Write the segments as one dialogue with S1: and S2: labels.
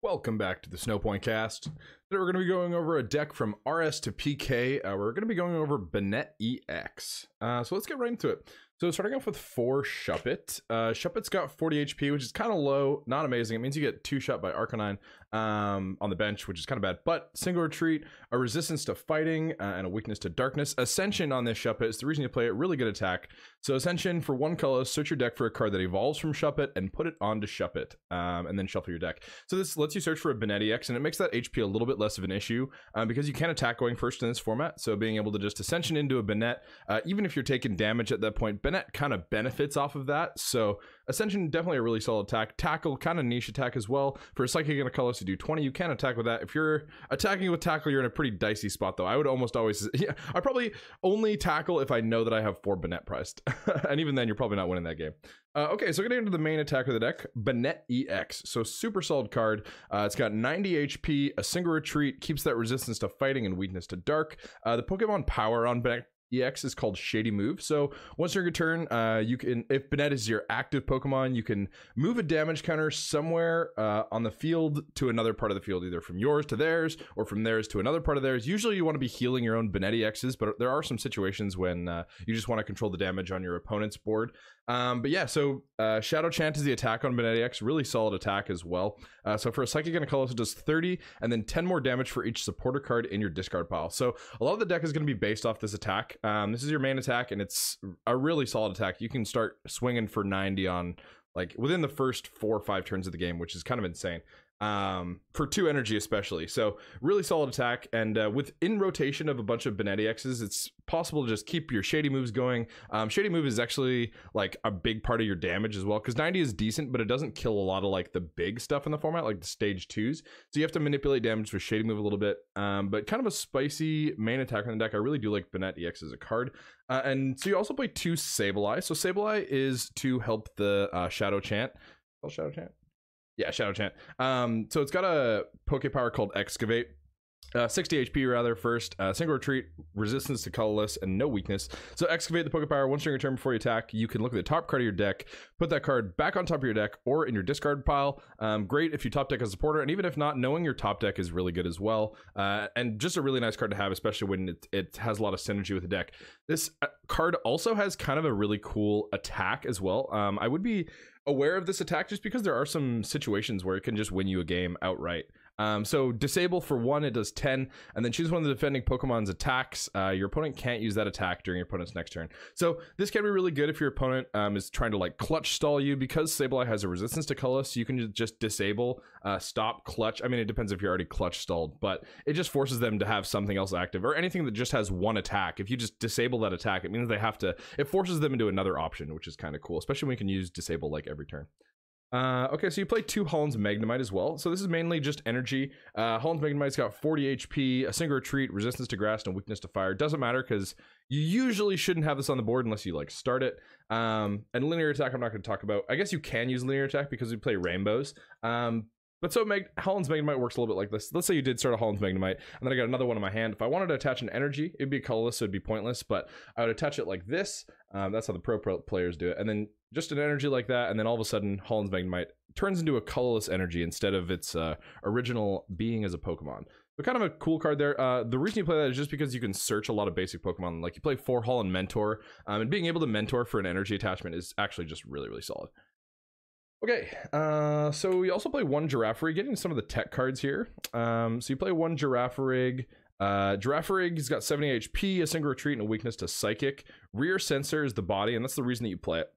S1: Welcome back to the Snowpoint Cast. Today we're going to be going over a deck from RS to PK. We're going to be going over Banette EX. So let's get right into it. So starting off with 4 Shuppet. Shuppet's got 40 HP, which is kind of low, not amazing. It means you get 2 shot by Arcanine on the bench, which is kind of bad. But single retreat, a resistance to fighting, and a weakness to darkness. Ascension on this Shuppet is the reason you play it. Really good attack. So Ascension for 1 color, search your deck for a card that evolves from Shuppet and put it onto Shuppet, and then shuffle your deck. So this lets you search for a Banette EX, and it makes that HP a little bit less of an issue because you can attack going first in this format. So being able to just Ascension into a Banette, even if you're taking damage at that point, Banette kind of benefits off of that. So Ascension, definitely a really solid attack. Tackle, kind of niche attack as well. For a Psychic and a Colorless to do 20, you can attack with that. If you're attacking with Tackle, you're in a pretty dicey spot though. I would almost always, I probably only tackle if I know that I have 4 Banette priced. And even then, you're probably not winning that game. Okay, so getting into the main attack of the deck, Banette EX. So super solid card. It's got 90 HP, a single retreat, keeps that resistance to fighting and weakness to dark. The Pokemon power on Banette EX is called Shady Move. So once during your turn, you can, if Banette is your active Pokemon, you can move a damage counter somewhere on the field to another part of the field, either from yours to theirs or from theirs to another part of theirs. Usually you want to be healing your own Banette EXs, but there are some situations when you just want to control the damage on your opponent's board. But yeah, so Shadow Chant is the attack on Banette EX, really solid attack as well. So for a Psychic and a Colorless, it does 30 and then 10 more damage for each supporter card in your discard pile. So a lot of the deck is going to be based off this attack. This is your main attack, and it's a really solid attack. You can start swinging for 90 on like within the first 4 or 5 turns of the game, which is kind of insane. For 2 energy especially. So really solid attack, and within rotation of a bunch of Banette EXs, it's possible to just keep your Shady Moves going. Shady Move is actually like a big part of your damage as well, because 90 is decent, but it doesn't kill a lot of like the big stuff in the format, like the stage 2s. So you have to manipulate damage with Shady Move a little bit, but kind of a spicy main attack on the deck. I really do like Banette EX as a card. And so you also play 2 Sableye. So Sableye is to help the Shadow Chant. Oh, Shadow Chant? Yeah, Shadow Chant. So it's got a Poke Power called Excavate. 60 HP rather first, single retreat, resistance to colorless, and no weakness. So Excavate the Poke Power. Once during your turn before you attack, you can look at the top card of your deck, put that card back on top of your deck or in your discard pile. Great if you top deck as a supporter, and even if not, knowing your top deck is really good as well. And just a really nice card to have, especially when it has a lot of synergy with the deck. This card also has kind of a really cool attack as well. I would be aware of this attack just because there are some situations where it can just win you a game outright. So disable for 1, it does 10, and then choose one of the defending Pokemon's attacks. Your opponent can't use that attack during your opponent's next turn. So this can be really good if your opponent is trying to like clutch stall you, because Sableye has a resistance to colorless. So you can just disable, stop, clutch. I mean, it depends if you're already clutch stalled, but it just forces them to have something else active, or anything that just has 1 attack. If you just disable that attack, it means they have to, it forces them into another option, which is kind of cool, especially when you can use disable like every turn. Okay, so you play 2 Holon's Magnemite as well. So this is mainly just energy. Holon's Magnemite's got 40 HP, a single retreat, resistance to grass, and weakness to fire. Doesn't matter because you usually shouldn't have this on the board unless you like start it. And linear attack I'm not going to talk about. I guess you can use linear attack because we play rainbows. But so Holon's Magnemite works a little bit like this. Let's say you did start a Holon's Magnemite, and then I got another one in my hand. If I wanted to attach an energy, it'd be colorless, so it'd be pointless, but I would attach it like this. That's how the pro players do it. And then just an energy like that, and then all of a sudden, Holon's Magnemite turns into a colorless energy instead of its original being as a Pokemon. So kind of a cool card there. The reason you play that is just because you can search a lot of basic Pokemon. Like you play 4 Holon Mentor, and being able to mentor for an energy attachment is actually just really, really solid. Okay, so we also play 1 Girafarig, getting some of the tech cards here. So you play 1 Girafarig. Girafarig has got 70 HP, a single retreat, and a weakness to Psychic. Rear Sensor is the body, and that's the reason that you play it.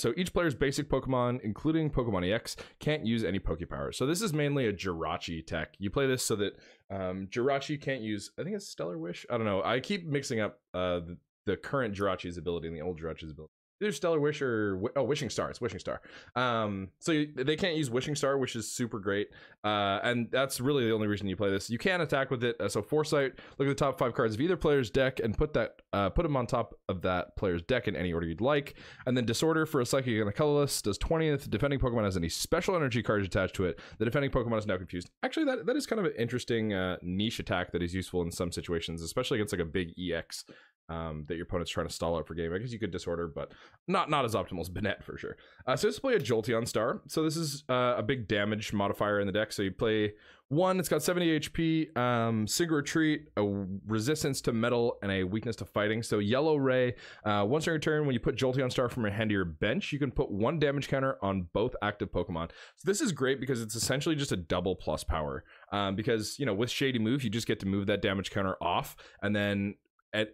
S1: So each player's basic Pokemon, including Pokemon EX, can't use any Poke Power. So this is mainly a Jirachi tech. You play this so that Jirachi can't use, I think it's Stellar Wish? I don't know. I keep mixing up the current Jirachi's ability and the old Jirachi's ability. Either Stellar Wish or Wishing Star. It's Wishing Star. So they can't use Wishing Star, which is super great. And that's really the only reason you play this. You can attack with it. So Foresight, look at the top 5 cards of either player's deck and put them on top of that player's deck in any order you'd like. And then Disorder for a Psychic and a Colorless does 20. If the defending Pokemon has any special energy cards attached to it, the defending Pokemon is now confused. Actually, that is kind of an interesting niche attack that is useful in some situations, especially against like a big EX. that your opponent's trying to stall out for game. I guess you could disorder, but not as optimal as Banette for sure. So let's play a Jolteon Star. So this is a big damage modifier in the deck. So you play one, it's got 70 HP, single retreat, a resistance to metal, and a weakness to fighting. So Yellow Ray, once on your turn, when you put Jolteon Star from your hand to your bench, you can put 1 damage counter on both active Pokemon. So this is great because it's essentially just a double plus power. Because, you know, with Shady Move, you just get to move that damage counter off, and then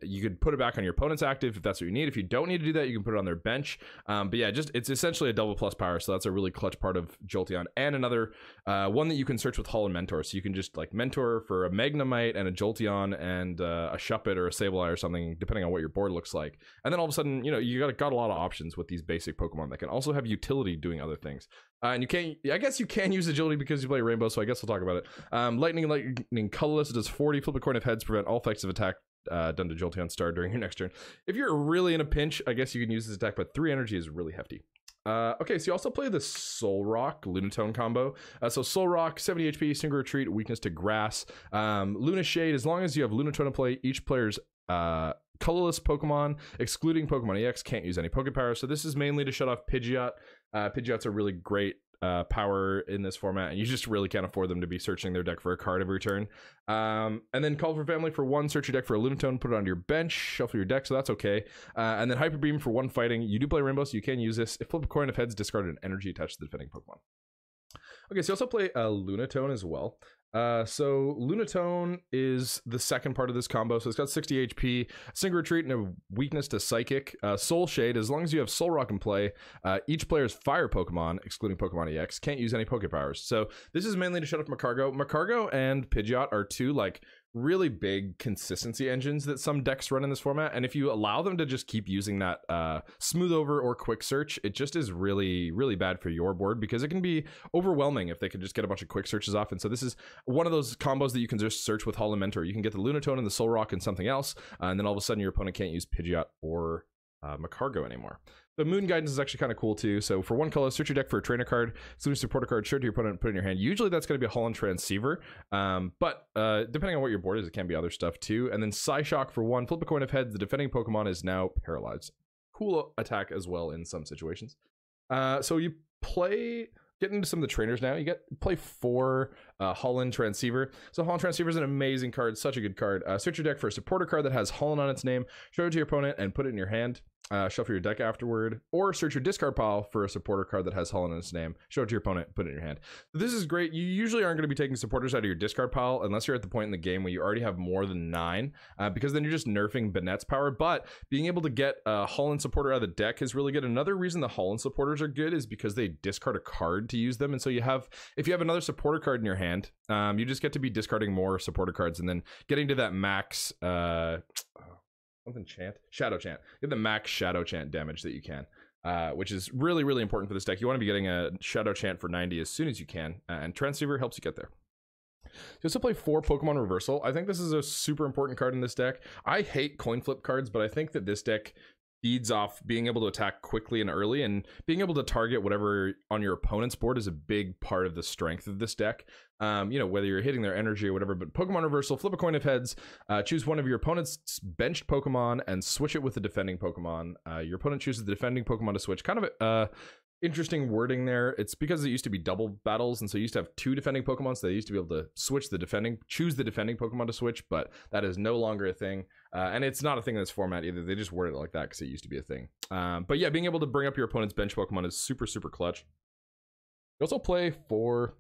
S1: you could put it back on your opponent's active if that's what you need. If you don't need to do that, you can put it on their bench. But yeah, it's essentially a double plus power, so that's a really clutch part of Jolteon. And another one that you can search with Holon Mentor, so you can just like mentor for a Magnemite and a Jolteon and a Shuppet or a Sableye or something, depending on what your board looks like. And then all of a sudden, you know, you got a lot of options with these basic Pokemon that can also have utility doing other things. And you can't, I guess you can use agility because you play Rainbow, so I guess we'll talk about it. Lightning Colorless does 40, flip a coin of heads, prevent all effects of attack done to Jolteon Star during your next turn. If you're really in a pinch, I guess you can use this attack, but 3 energy is really hefty. Okay, so you also play the Solrock Lunatone combo. So Solrock, 70 HP, single retreat, weakness to grass. Luna Shade, as long as you have Lunatone in play, each player's colorless Pokemon, excluding Pokemon EX, can't use any Pokepower. So this is mainly to shut off Pidgeot. Pidgeot's a really great power in this format, and you just really can't afford them to be searching their deck for a card every turn. And then Call for Family for 1, search your deck for a Lunatone, put it onto your bench, shuffle your deck, so that's okay. And then Hyper Beam for 1 fighting. You do play Rainbow, so you can use this. If flip a coin of heads, discard an energy attached to the defending Pokemon. Okay, so you also play Lunatone as well. So Lunatone is the second part of this combo. So it's got 60 HP, single retreat, and a weakness to Psychic. Soul Shade, as long as you have Solrock in play, each player's fire Pokemon, excluding Pokemon EX, can't use any Pokepowers. So this is mainly to shut off Magcargo. Magcargo and Pidgeot are two like really big consistency engines that some decks run in this format, and if you allow them to just keep using that smooth over or quick search, it just is really bad for your board, because it can be overwhelming if they could just get a bunch of quick searches off. And so this is one of those combos that you can just search with Holon Mentor. You can get the Lunatone and the Solrock and something else, and then all of a sudden your opponent can't use Pidgeot or Magcargo anymore. The Moon Guidance is actually kind of cool too. So for 1 color, search your deck for a trainer card, select a supporter card, show it to your opponent, put it in your hand. Usually that's going to be a Holon Transceiver, but depending on what your board is, it can be other stuff too. And then Psyshock for 1, flip a coin of heads, the defending Pokemon is now paralyzed. Cool attack as well in some situations. So you get into some of the trainers now. You play 4 Holon Transceiver. So Holon Transceiver is an amazing card, such a good card. Search your deck for a supporter card that has Holon on its name, show it to your opponent, and put it in your hand. Shuffle your deck afterward, or search your discard pile for a supporter card that has Holon in its name, show it to your opponent, put it in your hand. This is great. You usually aren't going to be taking supporters out of your discard pile unless you're at the point in the game where you already have more than 9, because then you're just nerfing Banette's power. But being able to get a Holon supporter out of the deck is really good. Another reason the Holon supporters are good is because they discard a card to use them, and so if you have another supporter card in your hand, you just get to be discarding more supporter cards, and then getting to that max Shadow Chant. Get the max Shadow Chant damage that you can, which is really important for this deck. You want to be getting a Shadow Chant for 90 as soon as you can, and Transceiver helps you get there. You also play 4 Pokemon Reversal. I think this is a super important card in this deck. I hate coin flip cards, but I think that this deck feeds off being able to attack quickly and early, and being able to target whatever on your opponent's board is a big part of the strength of this deck. You know, whether you're hitting their energy or whatever. But Pokemon Reversal, flip a coin of heads, choose one of your opponent's benched Pokemon and switch it with the defending Pokemon. Your opponent chooses the defending Pokemon to switch. Kind of interesting wording there. It's because it used to be double battles, and so you used to have 2 defending Pokemon, so they used to be able to choose the defending Pokemon to switch, but that is no longer a thing. And it's not a thing in this format either. They just worded it like that because it used to be a thing. But yeah, being able to bring up your opponent's bench Pokemon is super clutch. You also play 4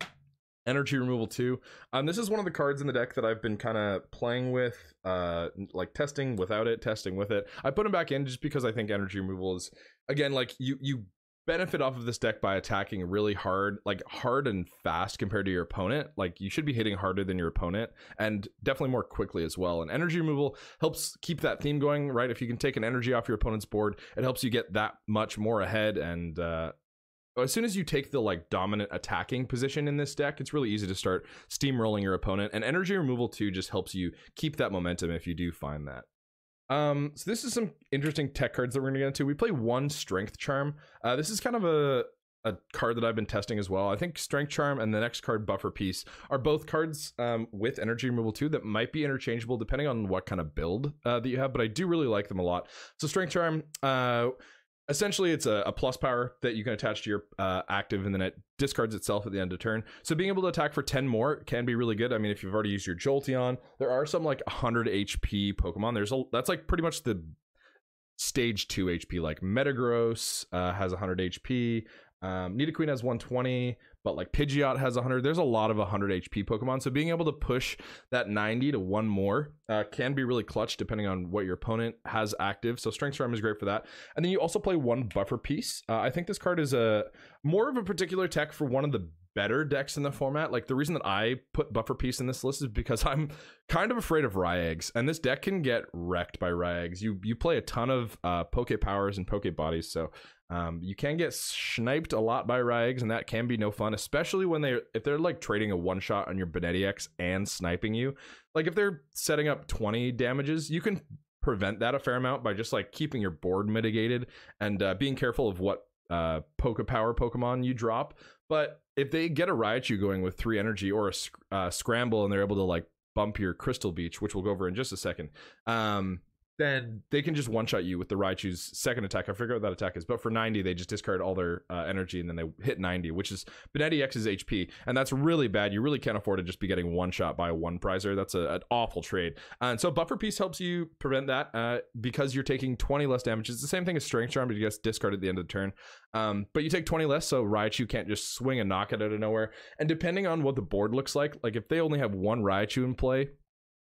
S1: Energy Removal 2. This is one of the cards in the deck that I've been kind of playing with, like testing without it, testing with it. I put them back in just because I think Energy Removal is, again, like you benefit off of this deck by attacking really hard and fast compared to your opponent. Like, you should be hitting harder than your opponent, and definitely more quickly as well. And Energy Removal helps keep that theme going, right? If you can take an energy off your opponent's board, it helps you get that much more ahead. And as soon as you take the like dominant attacking position in this deck, it's really easy to start steamrolling your opponent. And Energy Removal 2 just helps you keep that momentum if you do find that. So this is some interesting tech cards that we're gonna get into. We play 1 Strength Charm. This is kind of a card that I've been testing as well. I think Strength Charm and the next card, Buffer Piece, are both cards with energy removal too that might be interchangeable depending on what kind of build that you have, but I do really like them a lot. So Strength Charm, essentially it's a plus power that you can attach to your active, and then it discards itself at the end of turn. So being able to attack for 10 more can be really good. I mean, if you've already used your Jolteon, there are some like 100 HP Pokemon. That's like pretty much the stage 2 HP, like Metagross has 100 HP. Nidoqueen has 120, but like Pidgeot has 100. There's a lot of 100 HP Pokemon, so being able to push that 90 to one more can be really clutch depending on what your opponent has active. So Strength Charm is great for that. And then you also play one Buffer Piece. I think this card is more of a particular tech for one of the better decks in the format. Like the reason that I put Buffer Piece in this list is because I'm kind of afraid of Ryags, and this deck can get wrecked by Ryags. You play a ton of Poke Powers and Poke Bodies, so you can get sniped a lot by Ryags, and that can be no fun, especially when if they're like trading a one shot on your Banette X and sniping you. Like if they're setting up 20 damages, you can prevent that a fair amount by just like keeping your board mitigated and being careful of what Poke Power Pokemon you drop. But if they get a Raichu going with 3 energy or a Scramble, and they're able to like bump your Crystal Beach, which we'll go over in just a second, then they can just one-shot you with the Raichu's second attack. I forget what that attack is, but for 90, they just discard all their energy, and then they hit 90, which is Banette X's HP, and that's really bad. You really can't afford to just be getting one-shot by a one-prizer. That's an awful trade. And so Buffer Piece helps you prevent that because you're taking 20 less damage. It's the same thing as Strength Charm, but you get discarded at the end of the turn. But you take 20 less, so Raichu can't just swing and knock it out of nowhere. And depending on what the board looks like if they only have one Raichu in play,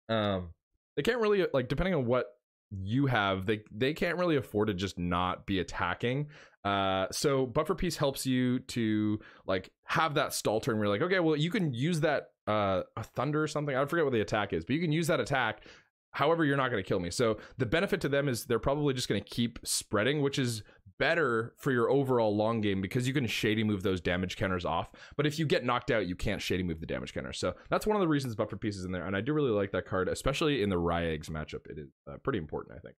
S1: they can't really, like, depending on what you have, they can't really afford to just not be attacking. So Buffer Piece helps you to like have that stall turn where you're like, okay, well, you can use that a Thunder or something. I forget what the attack is, but you can use that attack. However, you're not going to kill me. So the benefit to them is they're probably just going to keep spreading, which is better for your overall long game because you can shady move those damage counters off. But if you get knocked out, you can't shady move the damage counter. So that's one of the reasons Buffer Piece is in there. And I do really like that card, especially in the Ryags matchup. It is pretty important, I think.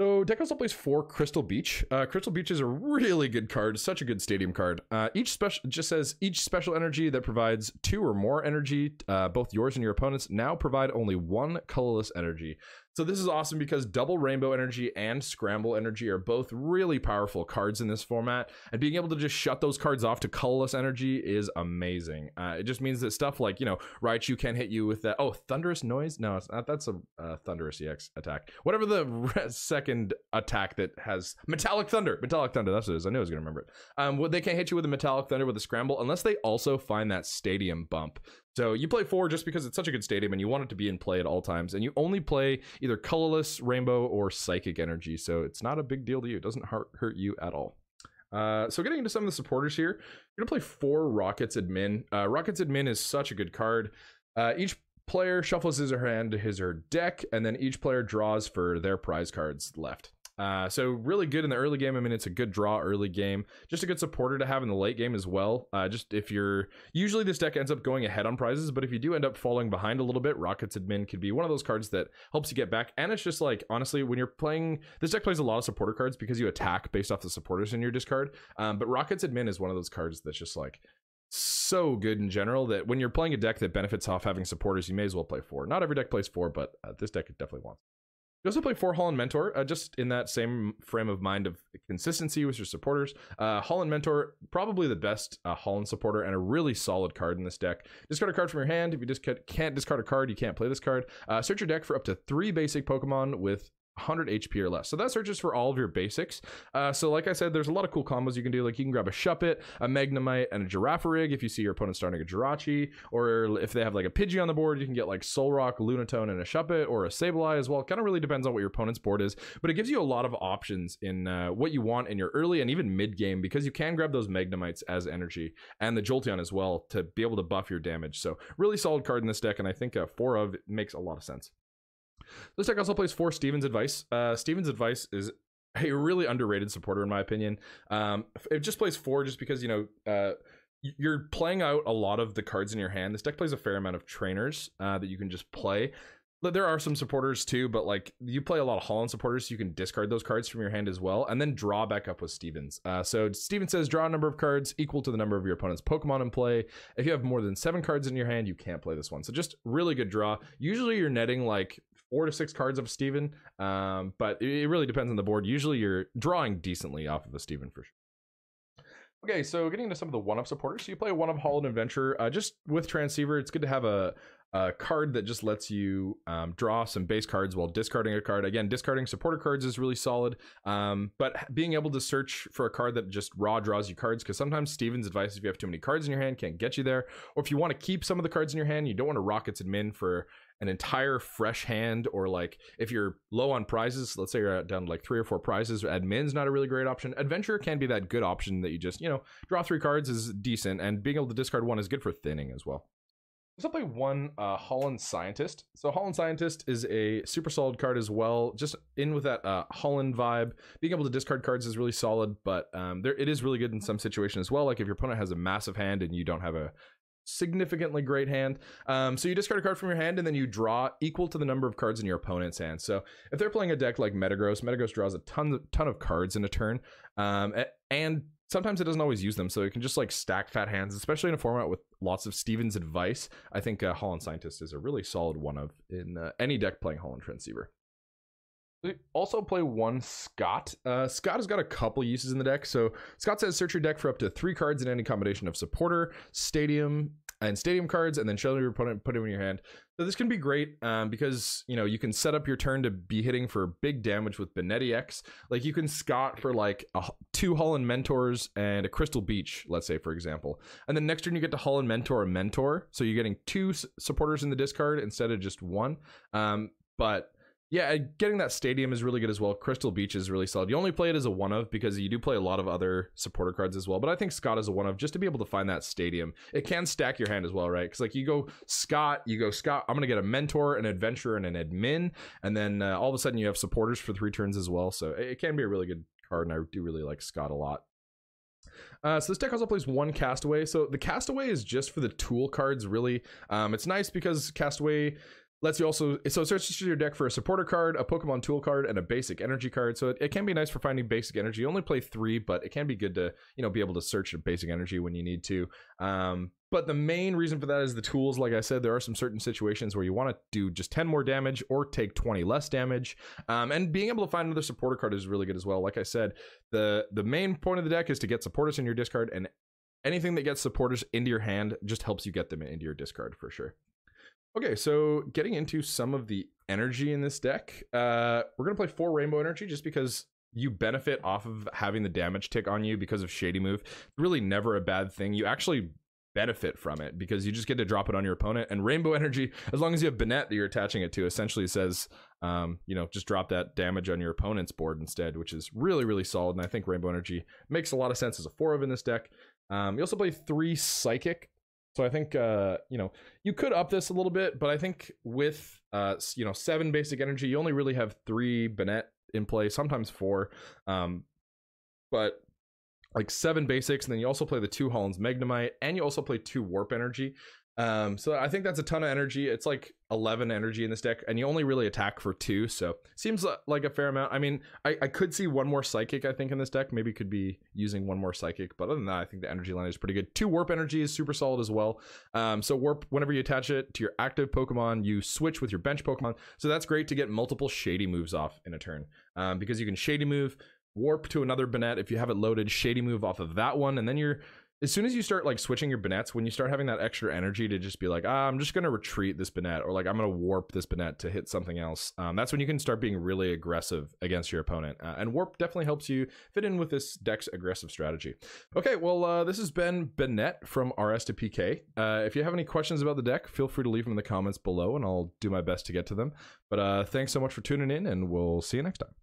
S1: So deck also plays 4 Crystal Beach. Crystal Beach is a really good card, such a good stadium card. Each special energy that provides 2 or more energy, both yours and your opponent's, now provide only 1 colorless energy. So this is awesome because double rainbow energy and scramble energy are both really powerful cards in this format, and being able to just shut those cards off to colorless energy is amazing. It just means that stuff like, you know, Raichu can't hit you with that. Oh, Thunderous Noise? No, it's not. That's a Thunderous EX attack. Whatever the second attack that has Metallic Thunder. Metallic Thunder, that's what it is. I knew I was going to remember it. Well, they can't hit you with a Metallic Thunder with a scramble unless they also find that stadium bump. So you play 4 just because it's such a good stadium and you want it to be in play at all times, and you only play either colorless, rainbow, or psychic energy, so it's not a big deal to you. It doesn't hurt you at all. So getting into some of the supporters here, you're gonna play 4 Rockets Admin. Rockets Admin is such a good card. Each player shuffles his or her hand to his or her deck, and then each player draws for their prize cards left. So really good in the early game. I mean, it's a good draw early game, just a good supporter to have in the late game as well. Just if you're, usually this deck ends up going ahead on prizes, but if you do end up falling behind a little bit, Rockets Admin could be one of those cards that helps you get back. And it's just like, honestly, when you're playing, this deck plays a lot of supporter cards because you attack based off the supporters in your discard. But Rockets Admin is one of those cards that's just like so good in general that when you're playing a deck that benefits off having supporters, you may as well play 4. Not every deck plays 4, but this deck definitely wants. You also play 4 Holon Mentor, just in that same frame of mind of consistency with your supporters. Holon Mentor, probably the best Holon supporter and a really solid card in this deck. Discard a card from your hand. If you just can't discard a card, you can't play this card. Search your deck for up to 3 basic Pokemon with 100 HP or less. So that searches for all of your basics. So like I said, there's a lot of cool combos you can do. Like you can grab a Shuppet, a Magnemite, and a Girafarig if you see your opponent starting a Jirachi, or if they have like a Pidgey on the board, you can get like Solrock, Lunatone, and a Shuppet, or a Sableye as well. Kind of really depends on what your opponent's board is, but it gives you a lot of options in what you want in your early and even mid game, because you can grab those Magnemites as energy and the Jolteon as well to be able to buff your damage. So really solid card in this deck, and I think 4 of it makes a lot of sense. This deck also plays 4 Steven's Advice. Steven's Advice is a really underrated supporter in my opinion. It just plays 4 just because, you know, you're playing out a lot of the cards in your hand. This deck plays a fair amount of trainers that you can just play. there are some supporters too, but like you play a lot of Holland supporters, so you can discard those cards from your hand as well, and then draw back up with Stevens. So Steven says draw a number of cards equal to the number of your opponent's Pokemon in play. If you have more than 7 cards in your hand, you can't play this one. So just really good draw. Usually you're netting like 4 to 6 cards of Steven, but it really depends on the board. Usually you're drawing decently off of a Steven for sure. Okay, so getting into some of the one-up supporters. So you play a one-up Holland Adventure. Just with Transceiver, it's good to have a card that just lets you draw some base cards while discarding a card. Again, discarding supporter cards is really solid, but being able to search for a card that just raw draws you cards, because sometimes Steven's advice, if you have too many cards in your hand, can't get you there. Or if you want to keep some of the cards in your hand, you don't want to Rockets admin for an entire fresh hand, or like if you're low on prizes, let's say you're down to like 3 or 4 prizes, admin's not a really great option. Adventure can be that good option that you just, you know, draw 3 cards is decent, and being able to discard 1 is good for thinning as well. Let's play one Holland Scientist. So Holland Scientist is a super solid card as well, just in with that Holland vibe. Being able to discard cards is really solid, but it is really good in some situations as well, like if your opponent has a massive hand and you don't have a significantly great hand. So you discard a card from your hand and then you draw equal to the number of cards in your opponent's hand. So if they're playing a deck like Metagross draws a ton of cards in a turn, and sometimes it doesn't always use them, so it can just like stack fat hands, especially in a format with lots of Steven's advice. I think Holland Scientist is a really solid one of in any deck playing Holon Transceiver. We also play one Scott. Scott has got a couple uses in the deck. So Scott says search your deck for up to 3 cards in any combination of supporter, stadium cards, and then show your opponent, put them in your hand. So this can be great because, you know, you can set up your turn to be hitting for big damage with Banette X. Like you can Scott for like 2 Holon Mentors and a Crystal Beach, let's say, for example. And then next turn you get to Holon Mentor a Mentor. So you're getting 2 supporters in the discard instead of just 1. But yeah, getting that stadium is really good as well. Crystal Beach is really solid. You only play it as a one-of because you do play a lot of other supporter cards as well. But I think Scott is a one-of just to be able to find that stadium. It can stack your hand as well, right? Because like you go Scott, I'm going to get a Mentor, an Adventurer, and an Admin. And then all of a sudden you have supporters for 3 turns as well. So it can be a really good card, and I do really like Scott a lot. So this deck also plays one Castaway. So the Castaway is just for the tool cards, really. It's nice because Castaway lets you also, so it searches your deck for a supporter card, a Pokemon tool card, and a basic energy card. So it can be nice for finding basic energy. You only play 3, but it can be good to, you know, be able to search a basic energy when you need to. But the main reason for that is the tools. Like I said, there are some certain situations where you want to do just 10 more damage or take 20 less damage. And being able to find another supporter card is really good as well. Like I said, the main point of the deck is to get supporters in your discard, and anything that gets supporters into your hand just helps you get them into your discard for sure. Okay, so getting into some of the energy in this deck, we're going to play 4 Rainbow Energy just because you benefit off of having the damage tick on you because of Shady Move. Really never a bad thing. You actually benefit from it because you just get to drop it on your opponent. And Rainbow Energy, as long as you have Banette that you're attaching it to, essentially says, you know, just drop that damage on your opponent's board instead, which is really, really solid. And I think Rainbow Energy makes a lot of sense as a 4-of in this deck. You also play 3 Psychic. So I think, you know, you could up this a little bit, but I think with, you know, 7 basic energy, you only really have 3 Banette in play, sometimes 4. But like 7 basics, and then you also play the 2 Holland's Magnemite, and you also play 2 Warp Energy. So I think that's a ton of energy. It's like 11 energy in this deck, and you only really attack for 2, so seems like a fair amount. I mean, I could see 1 more Psychic, I think, in this deck. Maybe could be using 1 more Psychic, but other than that, I think the energy line is pretty good. 2 Warp Energy is super solid as well. So Warp, whenever you attach it to your active Pokemon, you switch with your bench Pokemon, so that's great to get multiple Shady Moves off in a turn, because you can Shady Move, Warp to another Banette if you have it loaded, Shady Move off of that one, and then you're, as soon as you start like switching your Banettes, when you start having that extra energy to just be like, I'm just going to retreat this Banette, or like I'm going to warp this Banette to hit something else, that's when you can start being really aggressive against your opponent. And Warp definitely helps you fit in with this deck's aggressive strategy. Okay, well, this has been Banette from RS to PK. If you have any questions about the deck, feel free to leave them in the comments below, and I'll do my best to get to them. But thanks so much for tuning in, and we'll see you next time.